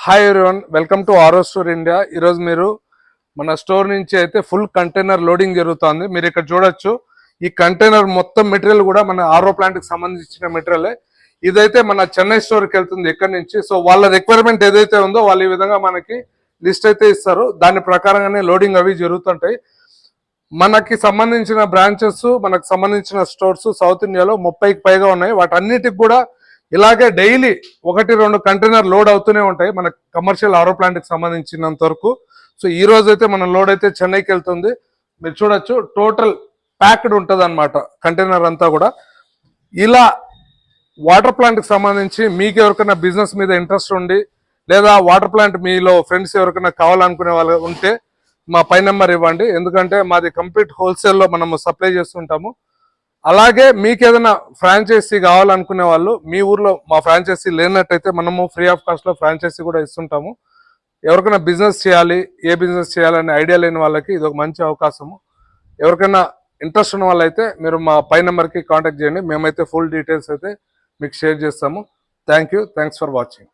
Hi everyone, welcome to ఆరో store India. ఈరోజు మీరు మన స్టోర్ నుంచి అయితే ఫుల్ కంటైనర్ లోడింగ్ జరుగుతుంది. మీరు ఇక్కడ చూడొచ్చు, ఈ కంటైనర్ మొత్తం మెటీరియల్ కూడా మన ఆరో ప్లాంట్కి సంబంధించిన మెటీరియలే. ఇదైతే మన చెన్నై స్టోర్కి వెళ్తుంది ఇక్కడ నుంచి. సో వాళ్ళ రిక్వైర్మెంట్ ఏదైతే ఉందో వాళ్ళు ఈ విధంగా మనకి లిస్ట్ అయితే ఇస్తారు. దాని ప్రకారంగానే లోడింగ్ అవి జరుగుతుంటాయి. మనకి సంబంధించిన బ్రాంచెస్, మనకు సంబంధించిన స్టోర్స్ సౌత్ ఇండియాలో 30కి పైగా ఉన్నాయి. వాటన్నిటికి కూడా ఇలాగే డైలీ 1-2 కంటైనర్ లోడ్ అవుతూనే ఉంటాయి మన కమర్షియల్ ఆరో ప్లాంట్కి సంబంధించినంత వరకు. సో ఈ రోజు అయితే మన లోడ్ అయితే చెన్నైకి వెళ్తుంది. మీరు చూడొచ్చు, టోటల్ ప్యాక్డ్ ఉంటుంది అనమాట కంటైనర్ అంతా కూడా. ఇలా వాటర్ ప్లాంట్కి సంబంధించి మీకు ఎవరికైనా బిజినెస్ మీద ఇంట్రెస్ట్ ఉండి, లేదా వాటర్ ప్లాంట్ మీలో ఫ్రెండ్స్ ఎవరికైనా కావాలనుకునే వాళ్ళు ఉంటే మా పై నెంబర్ ఇవ్వండి. ఎందుకంటే మాది కంప్లీట్ హోల్సేల్లో మనము సప్లై చేస్తుంటాము. అలాగే మీకు ఏదైనా ఫ్రాంచైజీ కావాలనుకునే వాళ్ళు, మీ ఊర్లో మా ఫ్రాంచైజీ లేనట్టయితే మనము ఫ్రీ ఆఫ్ కాస్ట్లో ఫ్రాంచైజీ కూడా ఇస్తుంటాము. ఎవరికైనా బిజినెస్ చేయాలి, ఏ బిజినెస్ చేయాలనే ఐడియా లేని వాళ్ళకి ఇది ఒక మంచి అవకాశము. ఎవరికైనా ఇంట్రెస్ట్ ఉన్న వాళ్ళైతే మీరు మా పై నెంబర్కి కాంటాక్ట్ చేయండి. మేమైతే ఫుల్ డీటెయిల్స్ అయితే మీకు షేర్ చేస్తాము. Thanks for watching.